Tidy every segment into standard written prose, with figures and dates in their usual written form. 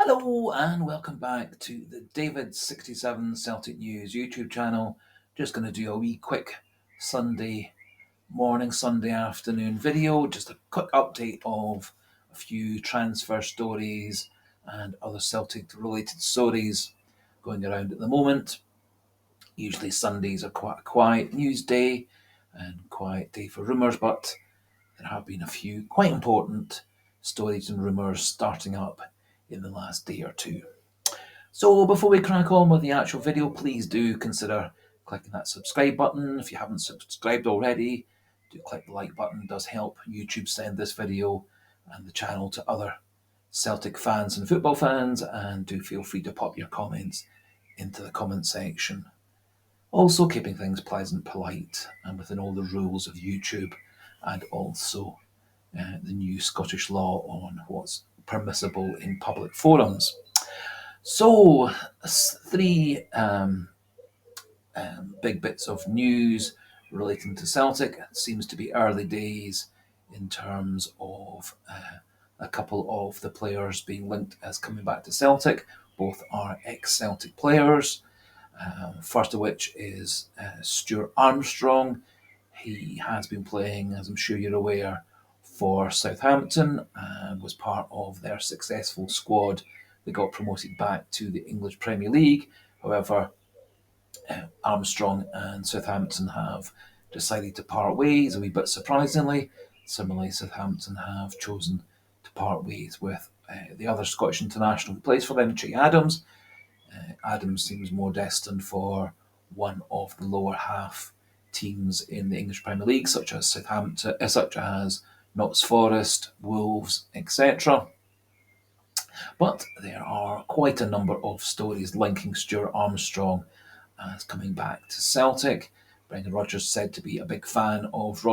Hello and welcome back to the David67 Celtic News YouTube channel. Just going to do a wee quick Sunday morning, Sunday afternoon video. Just a quick update of a few transfer stories and other Celtic related stories going around at the moment. Usually Sundays are quite a quiet news day and quiet day for rumours, but there have been a few quite important stories and rumours starting up in the last day or two. So before we crack on with the actual video, please do consider clicking that subscribe button. If you haven't subscribed already, do click the like button. It does help YouTube send this video and the channel to other Celtic fans and football fans, and do feel free to pop your comments into the comment section. Also keeping things pleasant, polite, and within all the rules of YouTube, and also the new Scottish law on what's permissible in public forums. So, three big bits of news relating to Celtic. It seems to be early days in terms of a couple of the players being linked as coming back to Celtic. Both are ex-Celtic players. First of which is Stuart Armstrong. He has been playing, as I'm sure you're aware, for Southampton and was part of their successful squad that got promoted back to the English Premier League. However, Armstrong and Southampton have decided to part ways a wee bit surprisingly. Similarly, Southampton have chosen to part ways with the other Scottish international who plays for them, Che Adams. Adams seems more destined for one of the lower half teams in the English Premier League, such as Southampton, such as Notts Forest, Wolves, etc. But there are quite a number of stories linking Stuart Armstrong as coming back to Celtic. Brendan Rodgers said to be a big fan of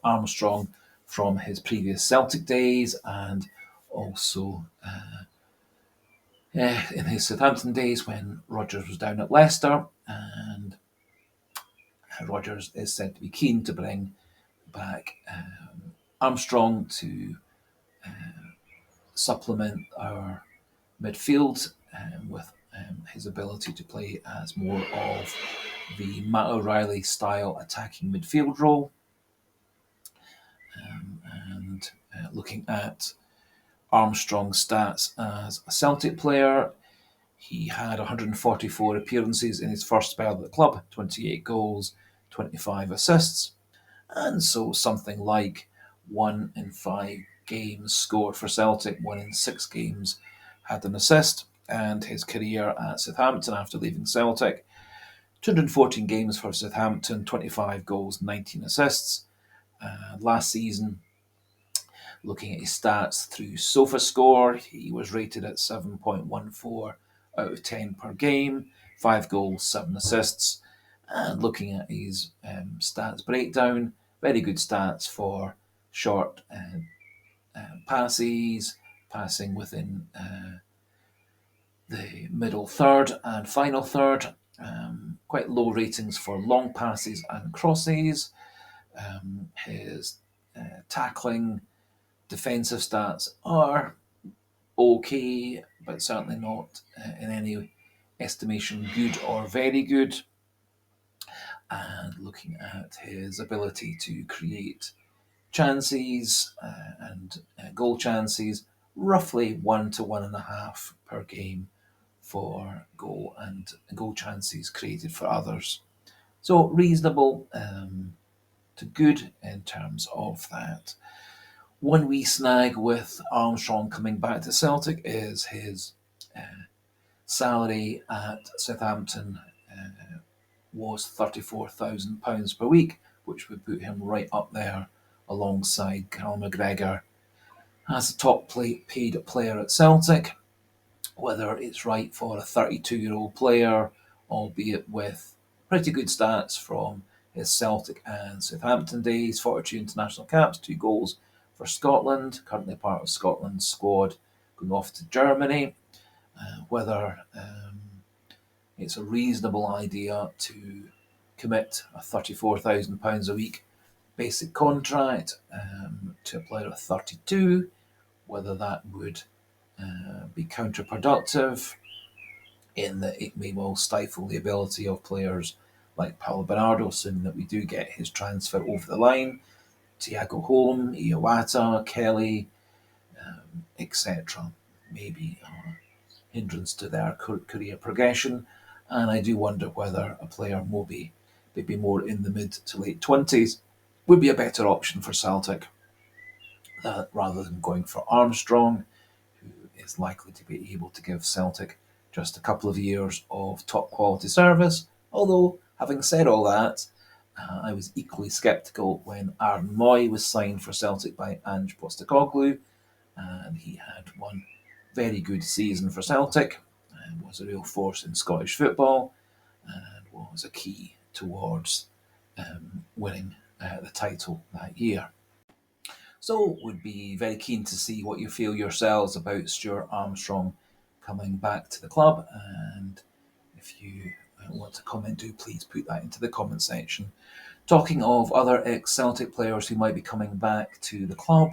Armstrong from his previous Celtic days, and also in his Southampton days when Rodgers was down at Leicester, and Rodgers is said to be keen to bring back Armstrong to supplement our midfield with his ability to play as more of the Matt O'Reilly style attacking midfield role. And looking at Armstrong's stats as a Celtic player, he had 144 appearances in his first spell at the club, 28 goals, 25 assists, and so something like 1 in 5 games scored for Celtic, 1 in 6 games had an assist. And his career at Southampton after leaving Celtic, 214 games for Southampton, 25 goals, 19 assists. Last season, looking at his stats through SofaScore, he was rated at 7.14 out of 10 per game, 5 goals, 7 assists. And looking at his stats breakdown, very good stats for short passes, passing within the middle third and final third. Quite low ratings for long passes and crosses. His tackling, defensive stats are okay, but certainly not in any estimation good or very good. And looking at his ability to create chances and goal chances, roughly 1 to 1.5 per game for goal and goal chances created for others. So reasonable to good in terms of that. One wee snag with Armstrong coming back to Celtic is his salary at Southampton was £34,000 per week, which would put him right up there alongside Cal McGregor as a top paid player at Celtic. Whether it's right for a 32-year-old player, albeit with pretty good stats from his Celtic and Southampton days, 42 international caps, 2 goals for Scotland, currently part of Scotland's squad going off to Germany. Whether it's a reasonable idea to commit a £34,000 a week basic contract to a player of 32, whether that would be counterproductive in that it may well stifle the ability of players like Paulo Bernardo, assuming that we do get his transfer over the line, Thiago Holm, Iwata, Kelly, etc. Maybe a hindrance to their career progression. And I do wonder whether a player maybe more in the mid to late 20s would be a better option for Celtic rather than going for Armstrong, who is likely to be able to give Celtic just a couple of years of top quality service. Although, having said all that, I was equally sceptical when Aaron Moy was signed for Celtic by Ange Postecoglou, and he had one very good season for Celtic and was a real force in Scottish football and was a key towards winning the title that year. So, would be very keen to see what you feel yourselves about Stuart Armstrong coming back to the club. And if you want to comment, do please put that into the comment section. Talking of other ex-Celtic players who might be coming back to the club,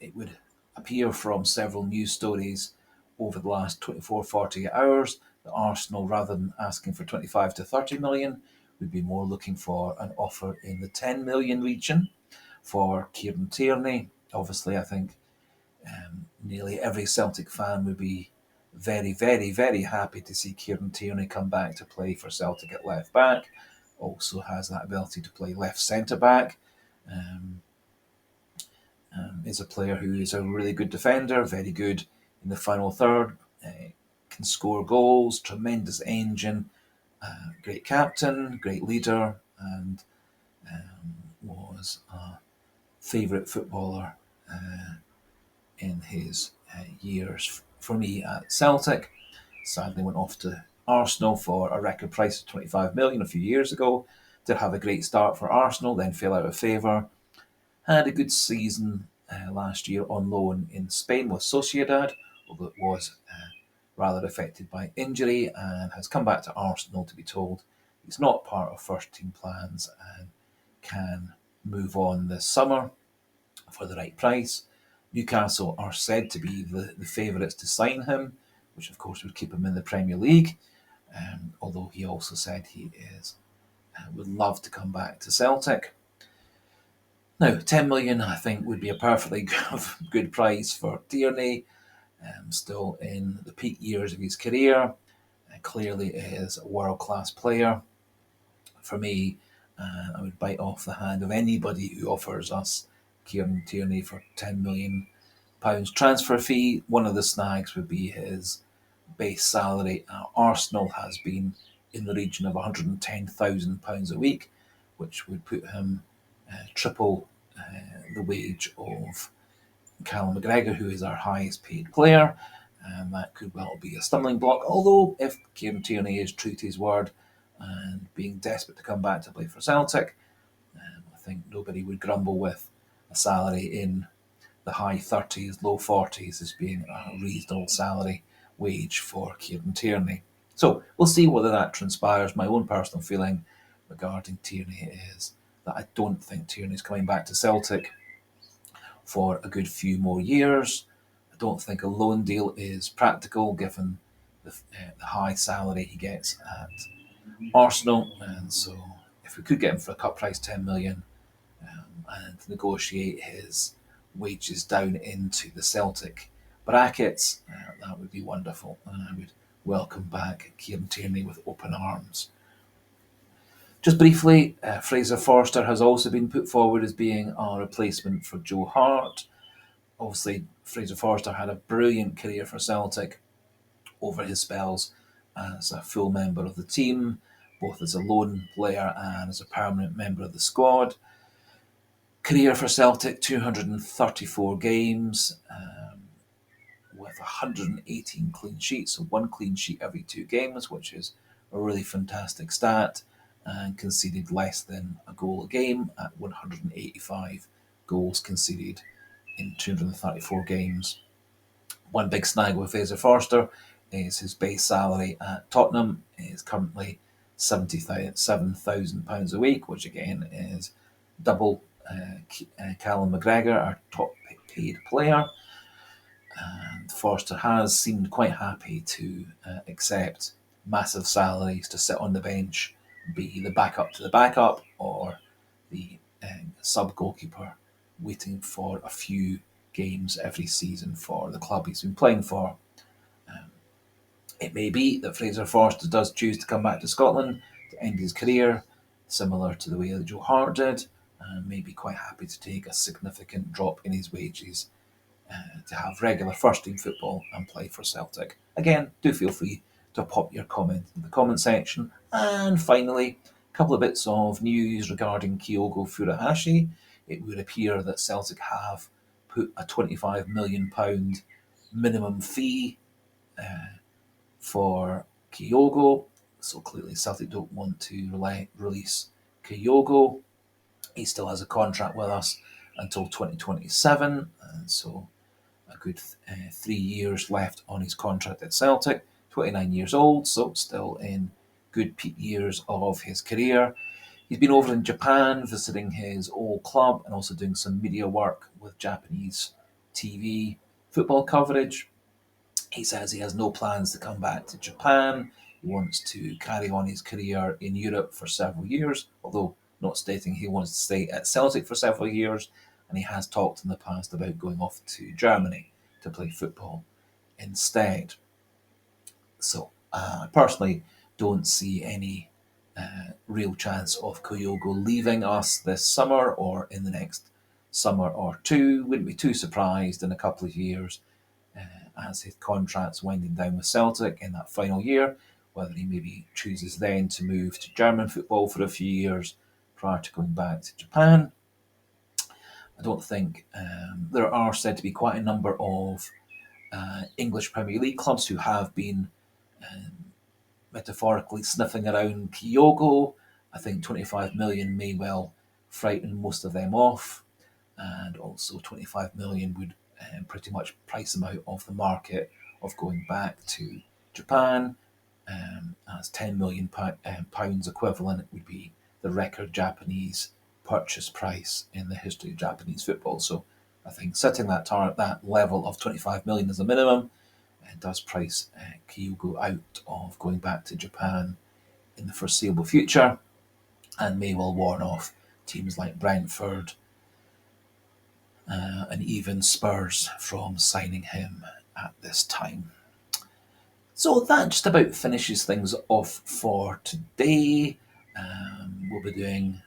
it would appear from several news stories over the last 24, 48 hours that Arsenal, rather than asking for 25 to 30 million, would be more looking for an offer in the 10 million region for Kieran Tierney. Obviously, I think nearly every Celtic fan would be very, very, very happy to see Kieran Tierney come back to play for Celtic at left back. Also has that ability to play left centre back. Is a player who is a really good defender, very good in the final third, can score goals, tremendous engine, great captain, great leader, and was a favourite footballer in his years for me at Celtic. Sadly went off to Arsenal for a record price of 25 million a few years ago. Did have a great start for Arsenal, then fell out of favour. Had a good season last year on loan in Spain with Sociedad, although it was rather affected by injury, and has come back to Arsenal to be told he's not part of first team plans and can move on this summer for the right price. Newcastle are said to be the favourites to sign him, which of course would keep him in the Premier League, although he also said he would love to come back to Celtic. Now, 10 million I think would be a perfectly good price for Tierney, still in the peak years of his career. Clearly is a world-class player. For me, I would bite off the hand of anybody who offers us Kieran Tierney for £10 million transfer fee. One of the snags would be his base salary at Arsenal has been in the region of £110,000 a week, which would put him triple the wage of Callum McGregor, who is our highest paid player. And that could well be a stumbling block. Although, if Kieran Tierney is true to his word and being desperate to come back to play for Celtic, I think nobody would grumble with a salary in the high 30s, low 40s as being a reasonable salary wage for Kieran Tierney. So we'll see whether that transpires. My own personal feeling regarding Tierney is that I don't think Tierney's coming back to Celtic for a good few more years. I don't think a loan deal is practical given the high salary he gets at Arsenal, and so if we could get him for a cut price 10 million and negotiate his wages down into the Celtic brackets, that would be wonderful, and I would welcome back Kieran Tierney with open arms. Just briefly, Fraser Forster has also been put forward as being our replacement for Joe Hart. Obviously, Fraser Forster had a brilliant career for Celtic over his spells as a full member of the team, both as a lone player and as a permanent member of the squad. Career for Celtic, 234 games, with 118 clean sheets, so one clean sheet every 2 games, which is a really fantastic stat, and conceded less than a goal a game at 185 goals conceded in 234 games. One big snag with Fraser Forster is his base salary at Tottenham is currently £77,000 a week, which again is double Callum McGregor, our top paid player. And Forster has seemed quite happy to accept massive salaries to sit on the bench, be the backup to the backup, or the sub goalkeeper waiting for a few games every season for the club he's been playing for. It may be that Fraser Forster does choose to come back to Scotland to end his career, similar to the way that Joe Hart did, and may be quite happy to take a significant drop in his wages to have regular first team football and play for Celtic. Again, do feel free to pop your comment in the comment section. And finally, a couple of bits of news regarding Kyogo Furuhashi. It would appear that Celtic have put a £25 million minimum fee for Kyogo, so clearly Celtic don't want to release Kyogo. He still has a contract with us until 2027, and so a good 3 years left on his contract at Celtic. 29 years old, so still in good peak years of his career. He's been over in Japan visiting his old club and also doing some media work with Japanese TV football coverage. He says he has no plans to come back to Japan. He wants to carry on his career in Europe for several years, although not stating he wants to stay at Celtic for several years. And he has talked in the past about going off to Germany to play football instead. So I personally don't see any real chance of Kyogo leaving us this summer or in the next summer or two. Wouldn't be too surprised in a couple of years as his contract's winding down with Celtic in that final year, whether he maybe chooses then to move to German football for a few years prior to going back to Japan. I don't think there are said to be quite a number of English Premier League clubs who have been metaphorically sniffing around Kyogo. I think 25 million may well frighten most of them off, and also 25 million would pretty much price him out of the market of going back to Japan. As £10 million pounds equivalent would be the record Japanese purchase price in the history of Japanese football. So I think setting that level of 25 million as a minimum does price Kyogo out of going back to Japan in the foreseeable future, and may well warn off teams like Brentford and even Spurs from signing him at this time. So that just about finishes things off for today. We'll be doing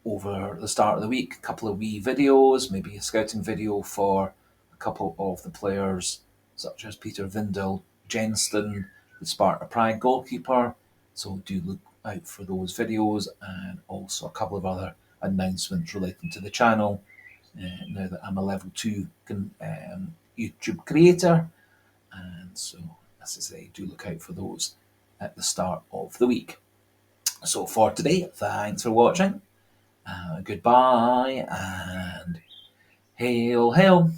over the start of the week a couple of wee videos, maybe a scouting video for a couple of the players such as Peter Vindel Jenston, the Sparta Prague goalkeeper. So do look out for those videos, and also a couple of other announcements relating to the channel now that I'm a level 2 YouTube creator. And so, as I say, do look out for those at the start of the week. So for today, thanks for watching. Goodbye and hail, hail.